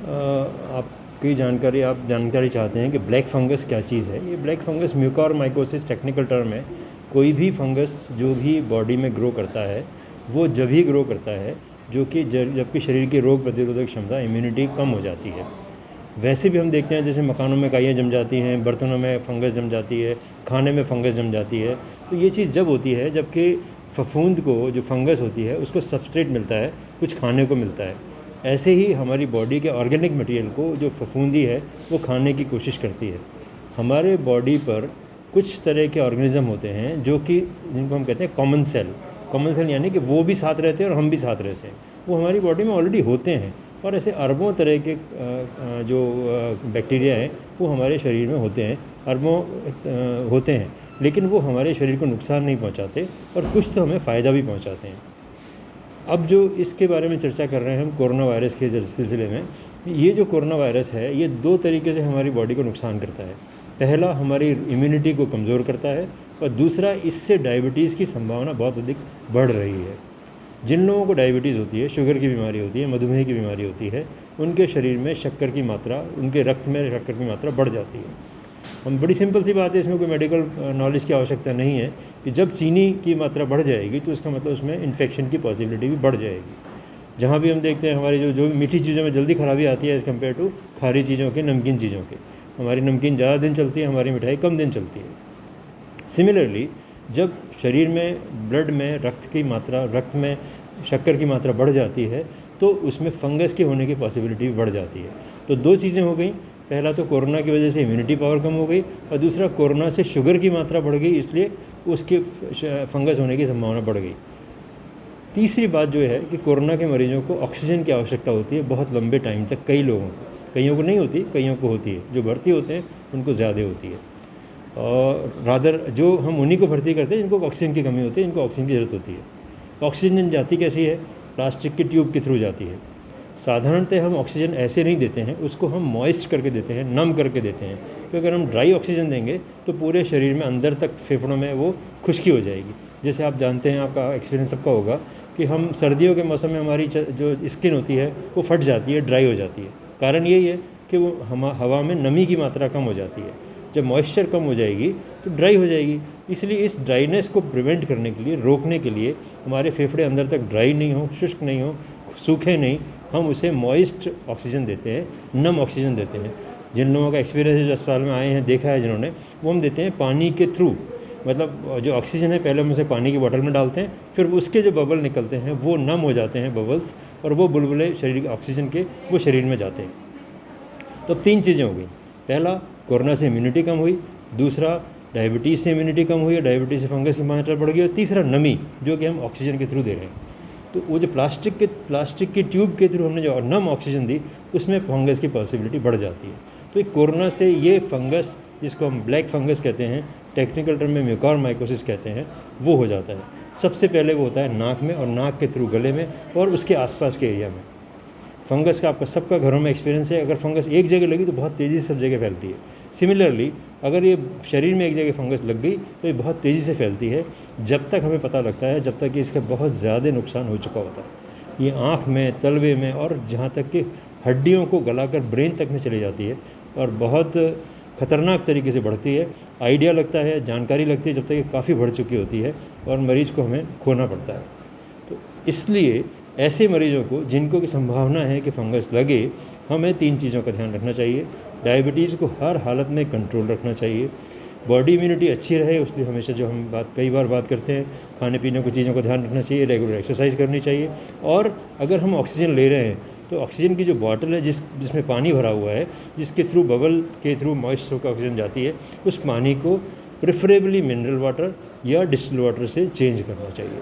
आपकी जानकारी आप जानकारी चाहते हैं कि ब्लैक फंगस क्या चीज़ है। ये black fungus mucormycosis technical term है। कोई भी फंगस जो भी बॉडी में ग्रो करता है वो जब ही ग्रो करता है जो कि जबकि शरीर की रोग प्रतिरोधक क्षमता इम्यूनिटी कम हो जाती है। वैसे भी हम देखते हैं जैसे मकानों में काइयाँ जम जाती हैं, बर्तनों में फंगस जम जाती है, खाने में फंगस जम जाती है। तो ये चीज़ जब होती है जबकि फफूंद को जो फंगस होती है उसको सबस्ट्रेट मिलता है, कुछ खाने को मिलता है। ऐसे ही हमारी बॉडी के ऑर्गेनिक मटेरियल को जो फफूंदी है वो खाने की कोशिश करती है। हमारे बॉडी पर कुछ तरह के ऑर्गेनिज्म होते हैं जो कि जिनको हम कहते हैं कॉमन सेल यानी कि वो भी साथ रहते हैं और हम भी साथ रहते हैं। वो हमारी बॉडी में ऑलरेडी होते हैं और ऐसे अरबों तरह के जो बैक्टीरिया हैं वो हमारे शरीर में होते हैं, अरबों होते हैं, लेकिन वो हमारे शरीर को नुकसान नहीं पहुंचाते और कुछ तो हमें फ़ायदा भी पहुंचाते हैं। अब जो इसके बारे में चर्चा कर रहे हैं हम कोरोना वायरस के सिलसिले में, ये जो कोरोना वायरस है ये दो तरीके से हमारी बॉडी को नुकसान करता है। पहला हमारी इम्यूनिटी को कमज़ोर करता है और दूसरा इससे डायबिटीज़ की संभावना बहुत अधिक बढ़ रही है। जिन लोगों को डायबिटीज़ होती है, शुगर की बीमारी होती है, मधुमेह की बीमारी होती है, उनके शरीर में शक्कर की मात्रा, उनके रक्त में शक्कर की मात्रा बढ़ जाती है। हम बड़ी सिंपल सी बात है, इसमें कोई मेडिकल नॉलेज की आवश्यकता नहीं है कि जब चीनी की मात्रा बढ़ जाएगी तो इसका मतलब उसमें इन्फेक्शन की पॉसिबिलिटी भी बढ़ जाएगी। जहाँ भी हम देखते हैं हमारी जो मीठी चीज़ों में जल्दी खराबी आती है एज़ कम्पेयर टू खारी चीज़ों के, नमकीन चीज़ों के। हमारी नमकीन ज़्यादा दिन चलती है, हमारी मिठाई कम दिन चलती है। सिमिलरली जब शरीर में ब्लड में रक्त में शक्कर की मात्रा बढ़ जाती है तो उसमें फंगस के होने की पॉसिबिलिटी भी बढ़ जाती है। तो दो चीज़ें हो गई, पहला तो कोरोना की वजह से इम्यूनिटी पावर कम हो गई और दूसरा कोरोना से शुगर की मात्रा बढ़ गई, इसलिए उसके फंगस होने की संभावना बढ़ गई। तीसरी बात जो है कि कोरोना के मरीजों को ऑक्सीजन की आवश्यकता होती है बहुत लंबे टाइम तक। कईयों को नहीं होती, कईयों को होती है। जो भर्ती होते हैं उनको ज़्यादा होती है और रादर जो हम उन्हीं को भर्ती करते हैं जिनको ऑक्सीजन की कमी होती है, इनको ऑक्सीजन की ज़रूरत होती है। ऑक्सीजन जाती कैसी है? प्लास्टिक की ट्यूब के थ्रू जाती है। साधारणतः हम ऑक्सीजन ऐसे नहीं देते हैं, उसको हम मॉइस्ट करके देते हैं, नम करके देते हैं। क्योंकि अगर हम ड्राई ऑक्सीजन देंगे तो पूरे शरीर में अंदर तक फेफड़ों में वो खुश्की हो जाएगी। जैसे आप जानते हैं, आपका एक्सपीरियंस सबका होगा कि हम सर्दियों के मौसम में हमारी जो स्किन होती है वो फट जाती है, ड्राई हो जाती है। कारण यही है कि वो हवा में नमी की मात्रा कम हो जाती है। जब मॉइस्चर कम हो जाएगी तो ड्राई हो जाएगी। इसलिए इस ड्राइनेस को प्रिवेंट करने के लिए, रोकने के लिए, हमारे फेफड़े अंदर तक ड्राई नहीं हो, शुष्क नहीं हो, सूखे नहीं, हम उसे मॉइस्ट ऑक्सीजन देते हैं, नम ऑक्सीजन देते हैं। जिन लोगों का एक्सपीरियंस है, जो अस्पताल में आए हैं, देखा है जिन्होंने, वो हम देते हैं पानी के थ्रू। मतलब जो ऑक्सीजन है पहले हम उसे पानी की बोतल में डालते हैं, फिर उसके जो बबल निकलते हैं वो नम हो जाते हैं, बबल्स, और वो बुलबुले शरीर के ऑक्सीजन के वो शरीर में जाते हैं। तो 3 चीज़ें हो गई। पहला, कोरोना से इम्यूनिटी कम हुई। दूसरा, डायबिटीज़ से इम्यूनिटी कम हुई, डायबिटीज़ से फंगस की मात्रा बढ़ गई। और तीसरा, नमी, जो कि हम ऑक्सीजन के थ्रू दे रहे हैं। तो वो जो प्लास्टिक की ट्यूब के थ्रू हमने जो नम ऑक्सीजन दी, उसमें फंगस की पॉसिबिलिटी बढ़ जाती है। तो कोरोना से ये फंगस, जिसको हम ब्लैक फंगस कहते हैं, टेक्निकल टर्म में म्यूकोरमाइकोसिस कहते हैं, वो हो जाता है। सबसे पहले वो होता है नाक में, और नाक के थ्रू गले में और उसके आसपास के एरिया में। फंगस का आपका सबका घरों में एक्सपीरियंस है। अगर फंगस एक जगह लगी तो बहुत तेज़ी से सब जगह फैलती है। सिमिलरली अगर ये शरीर में एक जगह फंगस लग गई तो ये बहुत तेज़ी से फैलती है, जब तक हमें पता लगता है, जब तक कि इसका बहुत ज़्यादा नुकसान हो चुका होता है। ये आँख में, तलवे में, और जहाँ तक कि हड्डियों को गलाकर ब्रेन तक में चली जाती है और बहुत ख़तरनाक तरीके से बढ़ती है। आइडिया लगता है, जानकारी लगती है, जब तक ये काफ़ी बढ़ चुकी होती है और मरीज़ को हमें खोना पड़ता है। तो इसलिए ऐसे मरीजों को जिनको की संभावना है कि फंगस लगे, हमें 3 चीज़ों का ध्यान रखना चाहिए। डायबिटीज़ को हर हालत में कंट्रोल रखना चाहिए, बॉडी इम्यूनिटी अच्छी रहे, उसलिए हमेशा जो हम कई बार बात करते हैं, खाने पीने की चीज़ों का ध्यान रखना चाहिए, रेगुलर एक्सरसाइज करनी चाहिए। और अगर हम ऑक्सीजन ले रहे हैं तो ऑक्सीजन की जो बॉटल है जिसमें पानी भरा हुआ है, जिसके थ्रू बबल के थ्रू मॉइस्ट होकर ऑक्सीजन जाती है, उस पानी को प्रेफरेबली मिनरल वाटर या डिस्टिल वाटर से चेंज करना चाहिए।